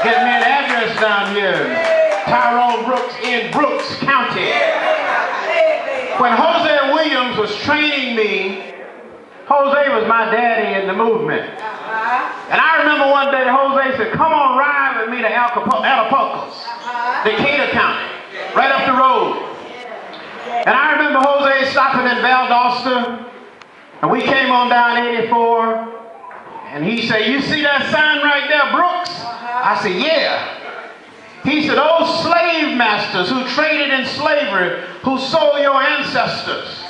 Get me an address down here. Tyrone Brooks in Brooks County. When Jose Williams was training me, Jose was my daddy in the movement. And I remember one day Jose said, come on, ride with me to Acapulco's, Decatur County, right up the road. And I remember Jose stopping in Valdosta, and we came on down 84, and he said, you see that sign right there, Brooks? I said, yeah. He said, those slave masters who traded in slavery, who sold your ancestors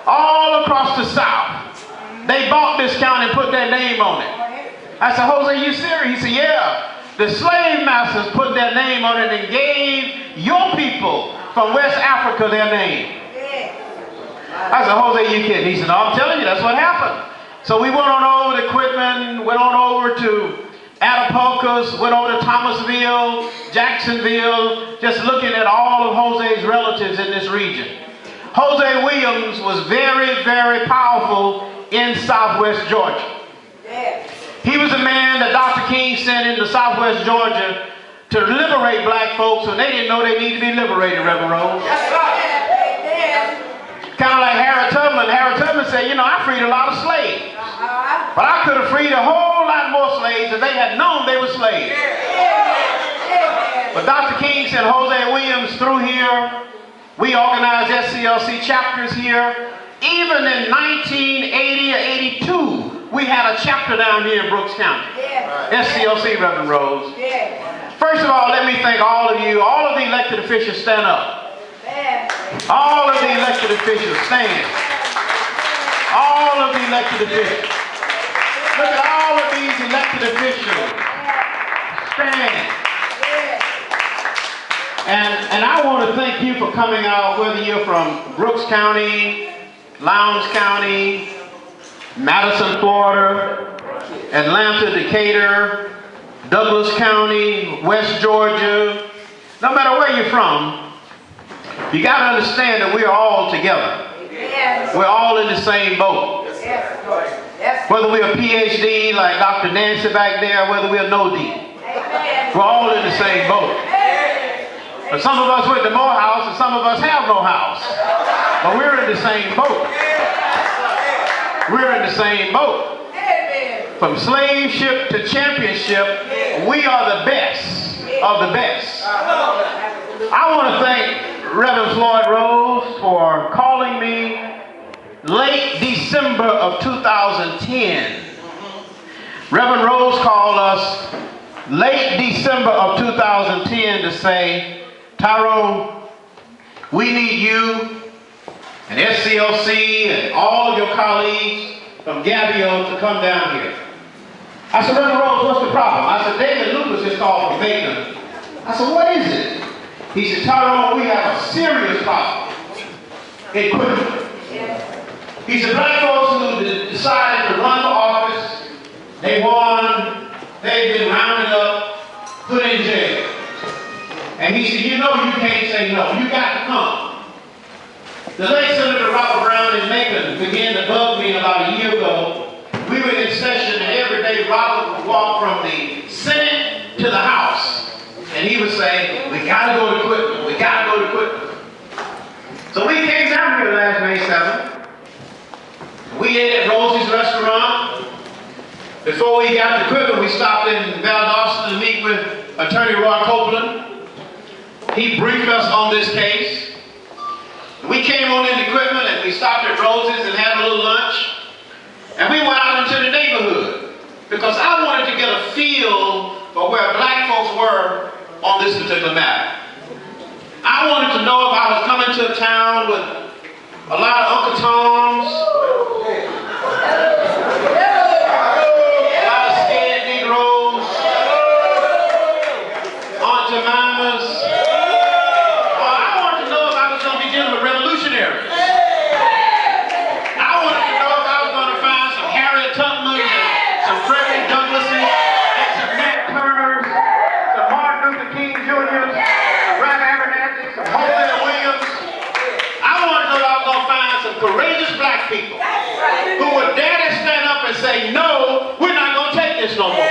all across the South, they bought this county and put their name on it. I said, Jose, you serious? He said, yeah. The slave masters put their name on it and gave your people from West Africa their name. I said, Jose, you kidding? He said, no, I'm telling you, that's what happened. So we went on over to Quitman, went on over to Acapulco's, went over to Thomasville, Jacksonville, just looking at all of Jose's relatives in this region. Jose Williams was very, very powerful in Southwest Georgia. He was a man that Dr. King sent into Southwest Georgia to liberate black folks when they didn't know they needed to be liberated, Reverend Rose. Kind of like Harry Tubman. Harry Tubman said, you know, I freed a lot of slaves. But I could have freed a whole lot more slaves if they had known they were slaves. But Dr. King sent Jose Williams through here. We organized SCLC chapters here. Even in 1980 or 82, we had a chapter down here in Brooks County. SCLC, Reverend Rose. First of all, let me thank all of you. All of the elected officials, stand up. All of the elected officials, stand. All of the elected officials. Look at all of these elected officials. Stand. And I want to thank you for coming out, whether you're from Brooks County, Lowndes County, Madison, Florida, Atlanta, Decatur, Douglas County, West Georgia. No matter where you're from, you got to understand that we're all together. We're all in the same boat. Whether we're a PhD like Dr. Nancy back there, whether we're no D. We're all in the same boat. But some of us went to Morehouse and some of us have no house. But we're in the same boat. We're in the same boat. From slave ship to championship, we are the best of the best. I want to thank Reverend Floyd Rose for calling me late December of 2010. Reverend Rose called us late December of 2010 to say, Tyrone, we need you and SCLC and all of your colleagues from G.B.R to come down here. I said, Reverend Rose, what's the problem? I said, David Lucas just called from Macon. I said, what is it? He said, Tyrone, we have a serious problem in Quitman. He said, black folks who decided to run for office, they won, they've been rounded up, put in jail. And he said, you know you can't say no. You got to come. The late Senator Robert Brown in Macon began to bug me about a year ago. We were in session and every day Robert would walk from the Senate to the House. And he would say, we got to go to Quitman. We got to go to Quitman. So we came down here last May 7th. We ate at Rosie's restaurant. Before we got to Quitman, we stopped in Valdosta to meet with Attorney Roy Copeland. He briefed us on this case. We came on into Quitman and we stopped at Rosie's and had a little lunch. And we went out into the neighborhood because I wanted to get a feel for where black folks were on this particular matter. I wanted to know if I was coming to a town with a lot of Uncle Toms, a lot of scared Negroes, Aunt Jemimas. I wanted to know if I was going to be dealing with revolutionaries. I wanted to know if I was going to find some Harriet Tubmans and some Frederick Douglasses and some Nat Turners, some Martin Luther King Jr.'s, Ralph Abernathy, some Jose Williams. I wanted to know if I was going to find some courageous black people who would dare to stand up and say, no, we're not going to take this no more.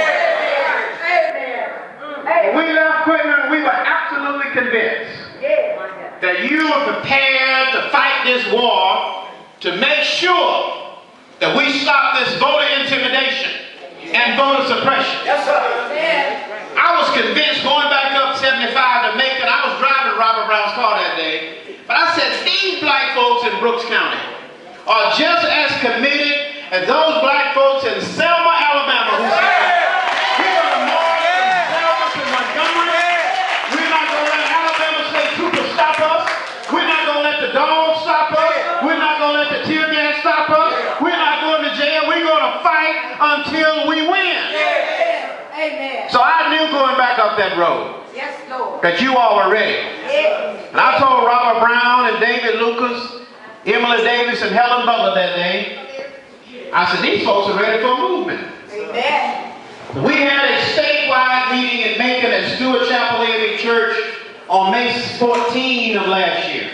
convinced that you are prepared to fight this war to make sure that we stop this voter intimidation and voter suppression. Yes, sir. I was convinced going back up 75 to Macon, I was driving Robert Brown's car that day, but I said these black folks in Brooks County are just as committed as those black folks in Selma, Alabama who said, we're going to march from Selma to Montgomery. We're not going to let Alabama state troopers stop us. We're not going to let the dogs stop us. We're not going to let the tear gas stop us. We're not going to jail. We're going to fight until we win. Amen. So I knew going back up that road that you all were ready. And I told Robert Brown and David Lucas, Emily Davis, and Helen Butler that day, I said, these folks are ready for a movement. Amen. We had a statewide meeting in Macon at Stewart Chapel AME Church on May 14 of last year.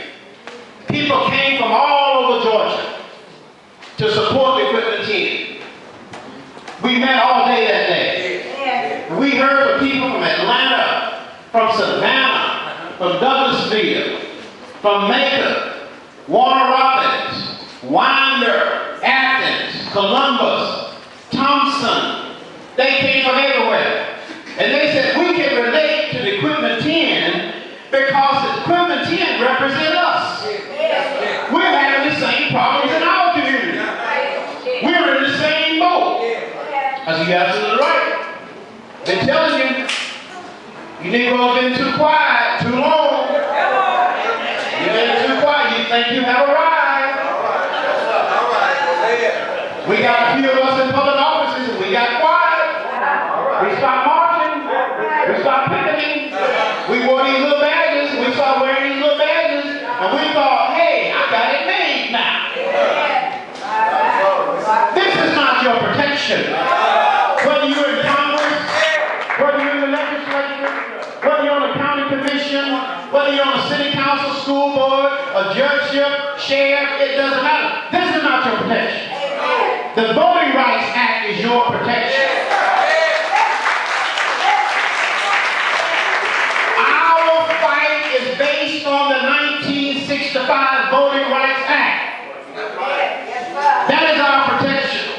People came from all over Georgia to support the Equipment 10. We met all day that day. We heard from people from Atlanta, from Savannah, from Douglasville, from Macon, Warner Robins, Winder, Athens, Columbus, Thompson. They came from everywhere. And they said, we can relate to the Equipment 10 because the Equipment 10 represent us. We're having the same problems in our community. We're in the same boat. I said, you're absolutely right. Been telling you, you Negroes been too quiet, too long. You've been too quiet. You think you have arrived. We got a few of us in public offices and we got quiet. We stopped marching. We stopped picketing. We wore these little badges. We started wearing these little badges. And we thought, hey, I got it made now. This is not your protection. Whether you're in Congress, whether you're in the legislature, whether you're on the county commission, whether you're on the city council, school board, a judgeship, sheriff, it doesn't matter. This is not your protection. The Voting Rights Act is your protection. Our fight is based on the 1965 Voting Rights Act. That is our protection.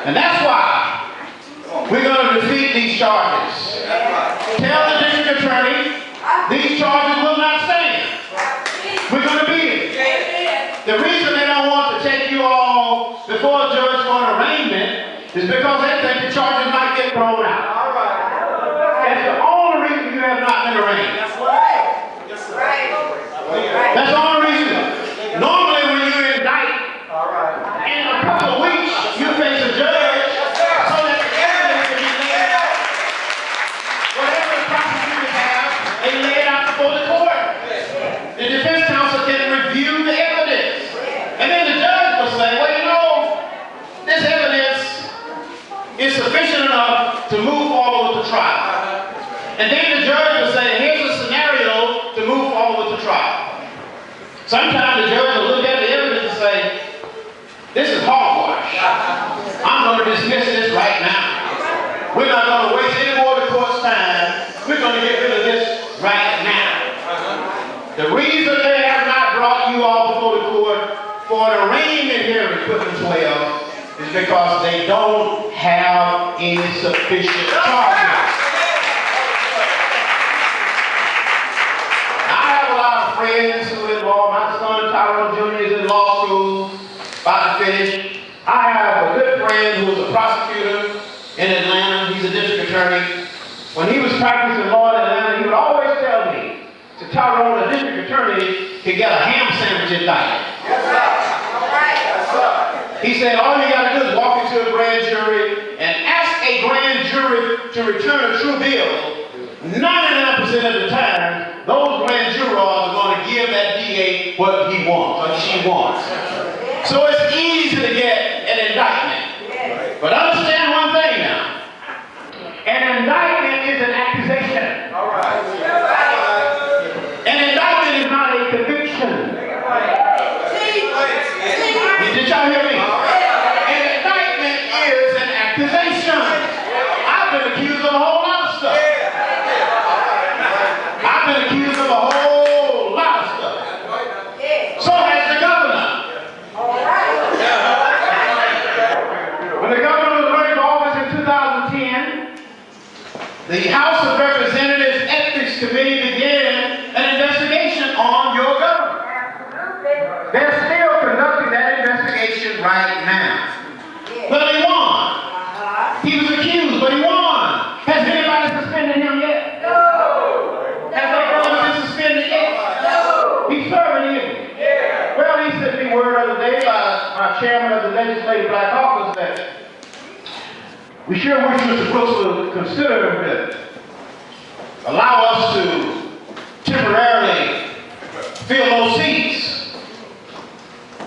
And that's why we're going to defeat these charges. Tell the district attorney these charges will not stand. We're going to beat it. The reason they don't want to take you all before a judge for an arraignment is because they think the charges might get thrown out. That's the only reason you have not been arraigned. That's the only reason. Normally when you indict, in a couple of weeks, you face a judge so that the evidence can be laid out. Whatever the prosecutors have, they lay it out before the court. The defense counsel can review the evidence. And then the judge will say, well, you know, this evidence is sufficient enough to move forward with the trial. And then the judge will say, here's a scenario to move forward with the trial. Sometimes the judge will look at the evidence and say, this is hogwash. I'm going to dismiss this right now. We're not going to waste any more of the court's time. We're going to get rid of this right now. The reason they have not brought you all before the court for an arraignment here in Equipment 12 is because they don't have any sufficient charges. I have a lot of friends who are in law. My son Tyrone Jr. is in law school, about to finish. I have a good friend who was a prosecutor in Atlanta. He's a district attorney. When he was practicing law in Atlanta, he would always tell me, to Tyrone, a district attorney can get a ham sandwich indicted. Yes, sir. All right. Yes, sir. He said, all you got to do is walk into a grand jury and ask a grand jury to return a true bill. 99% of the time, those grand jurors are going to give that DA what he wants or she wants. So it's easy to get an indictment. But understand one thing now. An indictment is an accusation. All right. An indictment is not a conviction. Did y'all hear me? An indictment is an accusation. I've been accused of a whole lot of stuff. I've been accused the House of Representatives Ethics Committee began an investigation on your government. They're still conducting that investigation right now. Well, he won. He was accused, but he won. Has anybody suspended him yet? No. Has that brother been suspended yet? No. He's serving him. Yeah. Well, he sent me word the other day by our chairman of the Legislative Black Caucus that we sure wish Mr. Brooks would consider allow us to temporarily fill those seats.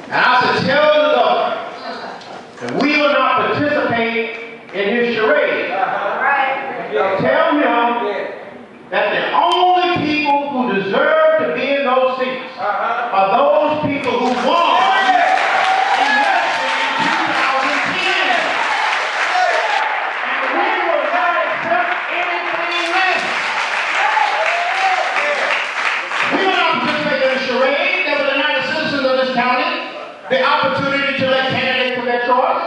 And I said, tell the governor that we will not participate in his charade. Tell him that the only people who deserve to be in those seats are those people who won in election in 2010. And we will not accept anything less. We will not participate in a charade that will deny the citizens of this county the opportunity to let candidates of their choice.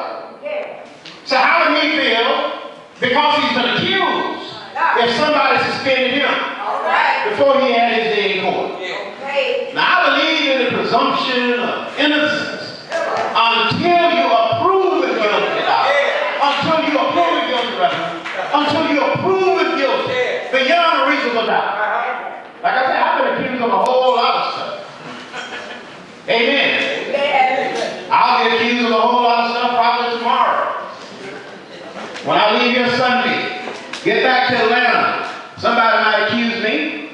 So how do we feel because he's been accused if somebody suspended him before he had his day in court? Now I believe in the presumption of innocence until you approve it guilty. Until you approve it guilty, brother. Until you approve it guilty beyond a reasonable doubt. Like I said, I've been accused of a whole lot of stuff. Amen. I'll be accused of a whole lot of stuff probably tomorrow. When I leave here Sunday, get back to Atlanta, somebody might accuse me.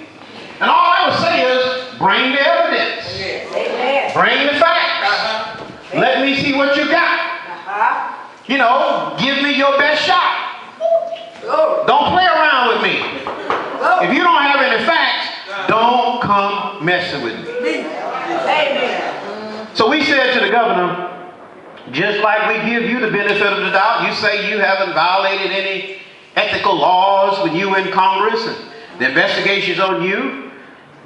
And all I would say is, bring the evidence. Bring the facts. Let me see what you got. You know, give me your best shot. Don't play around with me. If you don't have any facts, don't come messing with me. So we said to the governor, just like we give you the benefit of the doubt, you say you haven't violated any ethical laws when you were in Congress, and the investigations on you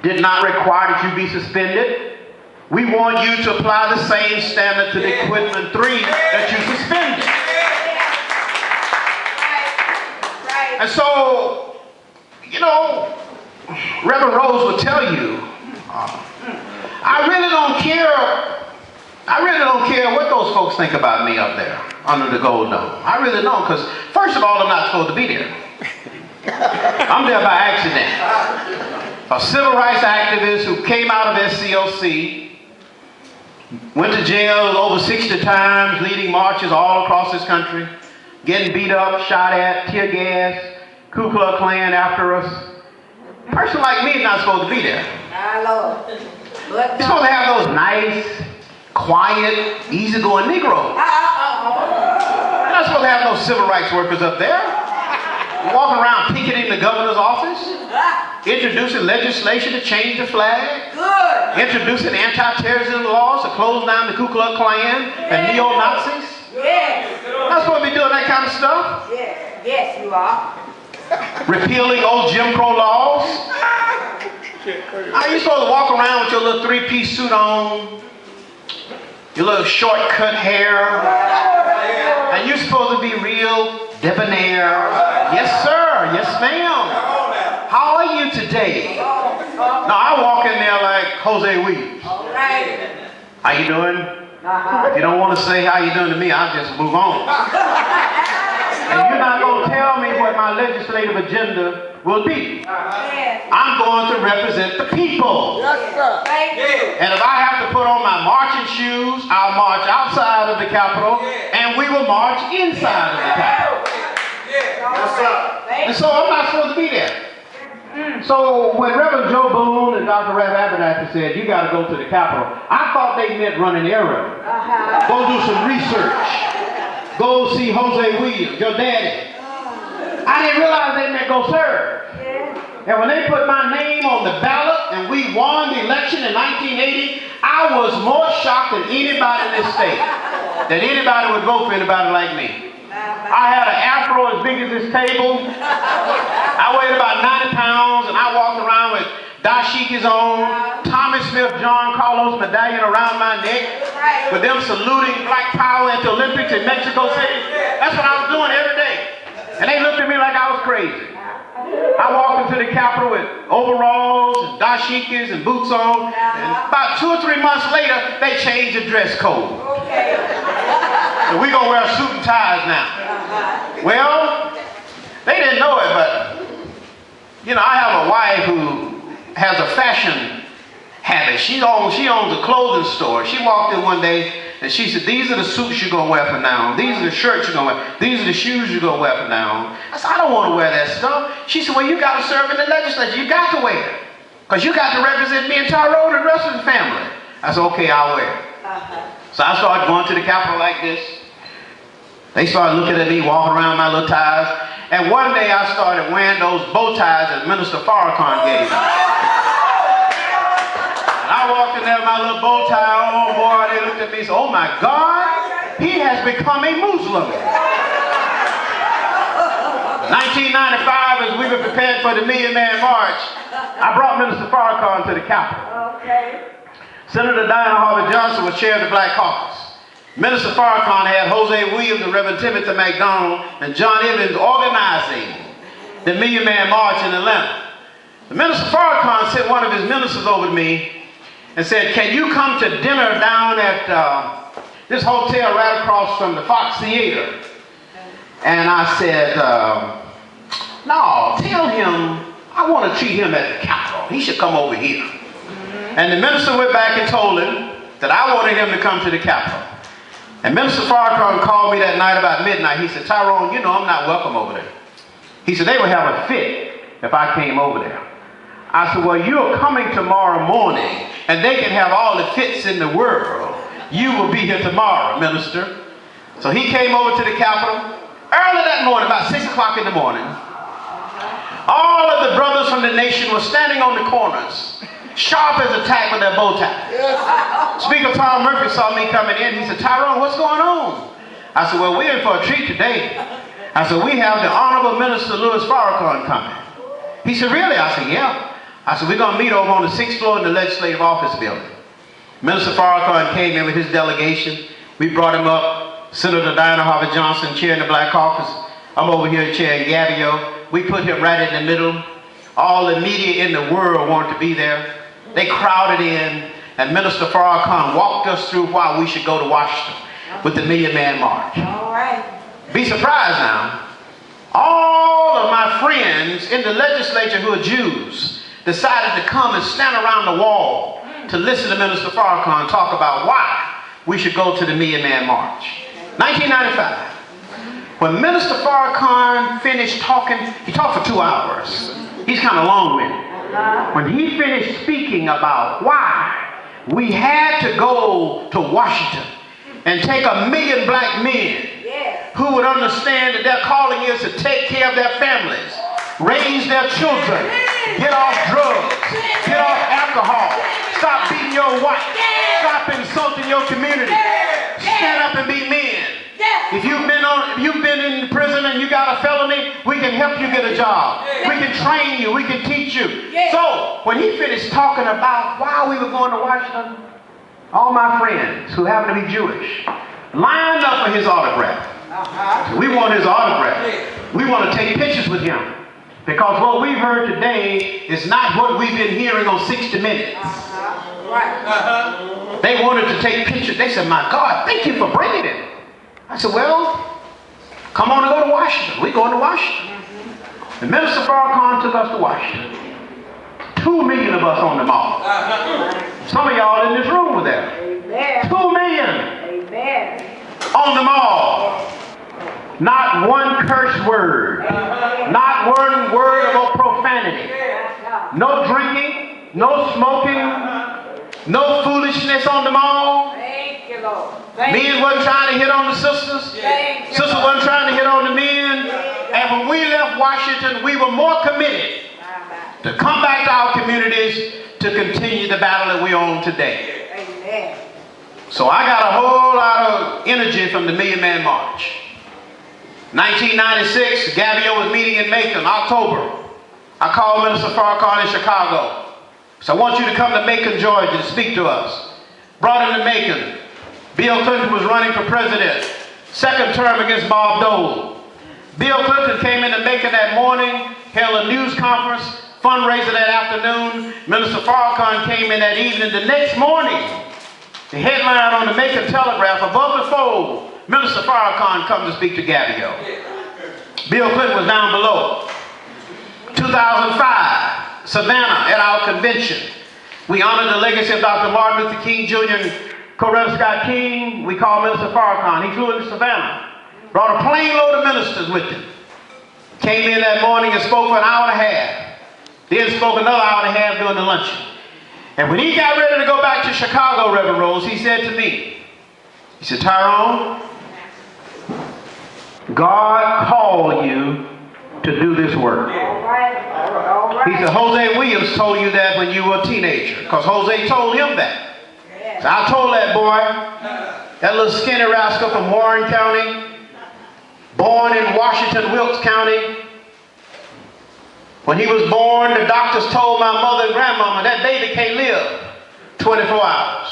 did not require that you be suspended. We want you to apply the same standard to the equipment 3 that you suspended. And so, you know, Reverend Rose would tell you, I really don't care what those folks think about me up there under the gold dome. I really don't, because first of all, I'm not supposed to be there. I'm there by accident. A civil rights activist who came out of SCLC, went to jail over 60 times, leading marches all across this country, getting beat up, shot at, tear gas, Ku Klux Klan after us. A person like me is not supposed to be there. You're supposed to have those nice, quiet, easygoing Negroes. You're not supposed to have those civil rights workers up there walking around picketing the governor's office, introducing legislation to change the flag, introducing anti-terrorism laws to close down the Ku Klux Klan and neo-Nazis. You're not supposed to be doing that kind of stuff. Yes, you are. Repealing old Jim Crow laws. Are you supposed to walk around with your little 3-piece suit on, your little short-cut hair, and you're supposed to be real debonair? Yes, sir. Yes, ma'am. How are you today? No, I walk in there like Jose Weeds. How you doing? If you don't want to say how you doing to me, I'll just move on. And you're not going to tell me what my legislative agenda will be. I'm going to represent the people. And if I have to put on my marching shoes, I'll march outside of the Capitol, and we will march inside of the Capitol. And so I'm not supposed to be there. So when Reverend Joe Boone and Dr. Rev Abernathy said, you got to go to the Capitol, I thought they meant running errands. Go do some research. Go see Jose Williams, your daddy. I didn't realize they meant go serve. And when they put my name on the ballot and we won the election in 1980, I was more shocked than anybody in this state that anybody would vote for anybody like me. I had an afro as big as this table. I weighed about 90 pounds and I walked around with dashikis on, Thomas Smith, John Carlos medallion around my neck, with them saluting Black Power at the Olympics in Mexico City. That's what I was doing every day. And they looked at me like I was crazy. I walked into the Capitol with overalls and dashikis and boots on. And about 2 or 3 months later, they changed the dress code. Okay. And we're going to wear suit and ties now. Well, they didn't know it, but, you know, I have a wife who has a fashion habit. She owns a clothing store. She walked in one day and she said, these are the suits you're going to wear from now on. These are the shirts you're going to wear. These are the shoes you're going to wear from now on. I said, I don't want to wear that stuff. She said, well, you got to serve in the legislature. You got to wear it. Because you got to represent me and Tyrone and the rest of the family. I said, okay, I'll wear it. So I started going to the Capitol like this. They started looking at me, walking around my little ties. And one day I started wearing those bow ties that Minister Farrakhan gave me. And I walked in there with my little bow tie on, boy, they looked at me and said, oh my God, he has become a Muslim. 1995, as we were prepared for the Million Man March, I brought Minister Farrakhan to the Capitol. Okay. Senator Diana Harvey Johnson was chair of the Black Caucus. Minister Farrakhan had Jose Williams and Reverend Timothy McDonald and John Evans organizing the Million Man March in Atlanta. The Minister Farrakhan sent one of his ministers over to me and said, can you come to dinner down at this hotel right across from the Fox Theater? And I said, no, tell him I want to treat him at the Capitol. He should come over here. And the minister went back and told him that I wanted him to come to the Capitol. And Minister Farrakhan called me that night about midnight. He said, Tyrone, you know I'm not welcome over there. He said, they would have a fit if I came over there. I said, well, you're coming tomorrow morning, and they can have all the fits in the world. You will be here tomorrow, Minister. So he came over to the Capitol early that morning, about 6 o'clock in the morning. All of the brothers from the nation were standing on the corners, sharp as a tack with their bow ties. Yes. Speaker Tom Murphy saw me coming in. He said, Tyrone, what's going on? I said, well, we're in for a treat today. I said, we have the Honorable Minister Louis Farrakhan coming. He said, really? I said, yeah. I said, we're going to meet over on the 6th floor in the Legislative Office Building. Minister Farrakhan came in with his delegation. We brought him up. Senator Diana Harvey Johnson, chair in the Black Caucus. I'm over here chairing G.B.R. We put him right in the middle. All the media in the world wanted to be there. They crowded in, and Minister Farrakhan walked us through why we should go to Washington with the Million Man March. All right. Be surprised now. All of my friends in the legislature who are Jews decided to come and stand around the wall to listen to Minister Farrakhan talk about why we should go to the Million Man March. 1995. When Minister Farrakhan finished talking, he talked for 2 hours. He's kind of long-winded. When he finished speaking about why we had to go to Washington and take 1 million black men who would understand that their calling is to take care of their families, raise their children, get off drugs, get off alcohol, stop beating your wife, stop insulting your community, stand up and be men. If you've been in prison and you got a felony, we can help you get a job. We can train you. We can teach you. So when he finished talking about why we were going to Washington, all my friends who happen to be Jewish lined up for his autograph. We want his autograph. We want to take pictures with him. Because what we've heard today is not what we've been hearing on 60 Minutes. They wanted to take pictures. They said, my God, thank you for bringing it. I said, well, come on and go to Washington. We're going to Washington. And Minister Farrakhan took us to Washington. 2 million of us on the mall. Some of y'all in this room were there. Amen. 2 million. Amen. On the mall. Not one curse word. Not one word of profanity. No drinking. No smoking. No foolishness on the mall. Thank you, Lord. Men wasn't trying to hit on the sisters. Sisters wasn't trying to hit on the men. And when we left Washington, we were more committed to come back to our communities to continue the battle that we're on today. Amen. So I got a whole lot of energy from the Million Man March. 1996, G.B.R. was meeting in Macon, October. I called Minister Farrakhan in Chicago. So I want you to come to Macon, Georgia to speak to us. Brought him to Macon. Bill Clinton was running for president. Second term against Bob Dole. Bill Clinton came into Macon that morning, held a news conference, fundraiser that afternoon. Minister Farrakhan came in that evening. The next morning, the headline on the Macon Telegraph, above the fold, Minister Farrakhan comes to speak to G.B.R. Bill Clinton was down below. 2005, Savannah, at our convention, we honored the legacy of Dr. Martin Luther King Jr. and Coretta Scott King. We called Minister Farrakhan. He flew into Savannah, brought a plane load of ministers with him. Came in that morning and spoke for an hour and a half. Then spoke another hour and a half during the luncheon. And when he got ready to go back to Chicago, Reverend Rose, he said to me, he said, Tyrone, God called you to do this work. All right. He said, Jose Williams told you that when you were a teenager, because Jose told him that. So I told that boy, that little skinny rascal from Warren County, born in Washington, Wilkes County. When he was born, the doctors told my mother and grandmama that baby can't live 24 hours.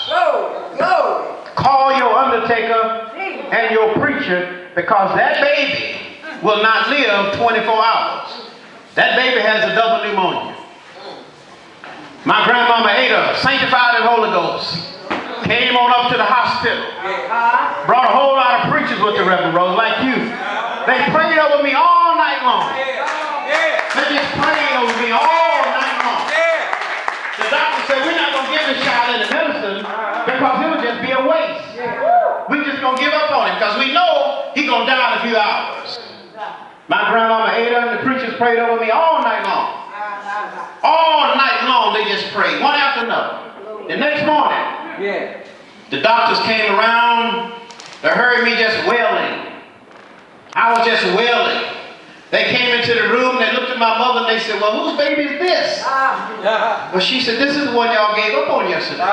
Call your undertaker and your preacher, because that baby will not live 24 hours. That baby has a double pneumonia. My grandmama Ada, sanctified in Holy Ghost, came on up to the hospital. Brought a whole lot of preachers with the Reverend Rose, like you. They prayed over me all night long. They just prayed over me all night long. The doctor said, we're not going to give this child any medicine because it would just be a waste. We're just going to give up on him because we know he's going to die in a few hours. My grandmama Ada and the preachers prayed over me all night long. All night long they just prayed, one after another. The next morning, the doctors came around. They heard me just wailing. I was just wailing. They came into the room, they looked at my mother and they said, well, whose baby is this? Well, she said, this is the one y'all gave up on yesterday.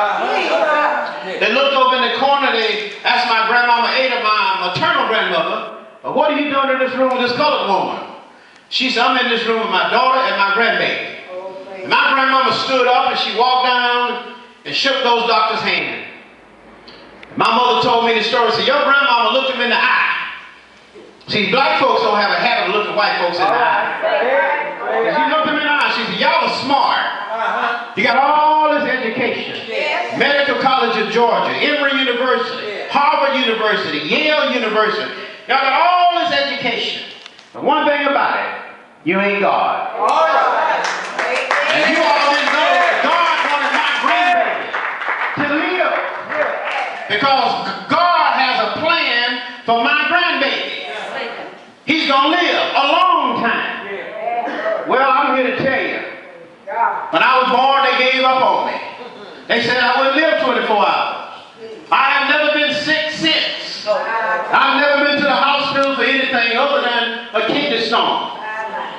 They looked over in the corner, they asked my grandmama Ada, my maternal grandmother, well, what are you doing in this room with this colored woman? She said, I'm in this room with my daughter and my grandbaby. And my grandmama stood up and she walked down and shook those doctors' hand. My mother told me the story, said, your grandmama looked him in the eye. See, black folks don't have a habit of looking white folks in the eye. And she looked him in the eye. She said, y'all are smart. You got all this education. Medical College of Georgia, Emory University, Harvard University, Yale University. Y'all got all this education. But one thing about it, you ain't God. And you all didn't know that God wanted my grandbaby to live. Because God has a plan for my grandbaby. He's going to live a long time. Well, I'm here to tell you. When I was born, they gave up on me. They said I wouldn't live 24 hours. I have never been sick since. I've never been to the hospital for anything other than a kidney stone.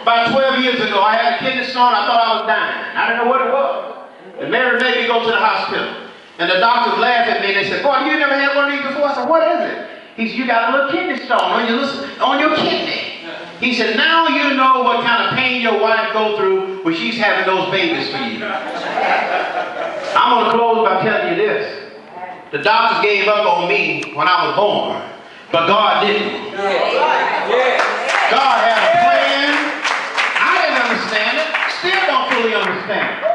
About 12 years ago, I had a kidney stone. I thought I was dying. I didn't know what it was. And Mary made me go to the hospital. And the doctors laughed at me and they said, boy, you never had one of these before? I said, what is it? He said, you got a little kidney stone on your kidney. He said, now you know what kind of pain your wife goes through when she's having those babies for you. I'm going to close by telling you this. The doctors gave up on me when I was born, but God didn't. God had a plan. I didn't understand it. Still don't fully understand it.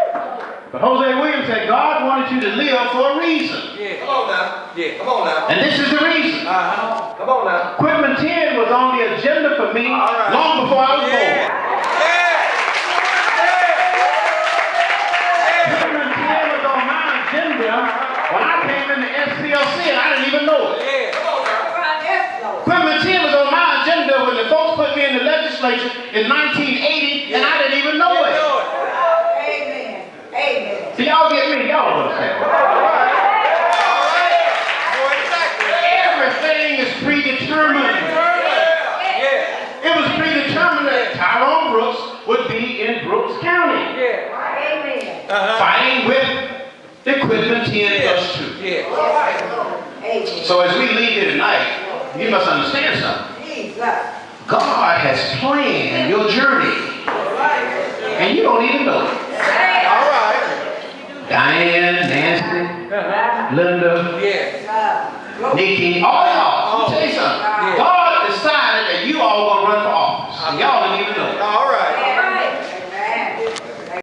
But Jose Williams said, God wanted you to live for a reason. Come on now. Come on now. And this is the reason. Come on now. Equipment 10 was on the agenda for me long before I was born. Equipment 10 was on my agenda when I came in the SCLC and I didn't even know it. Equipment 10 was on my agenda when the folks put me in the legislature in 1980 and I didn't even know it. So y'all get me, y'all understand. Everything is predetermined. It was predetermined that Tyrone Brooks would be in Brooks County. Fighting with Equipment 10 plus 2. So as we leave here tonight, you must understand something. God has planned your journey. And you don't even know it. Diane, Nancy, Linda, Nikki, all y'all. Let me tell you something. God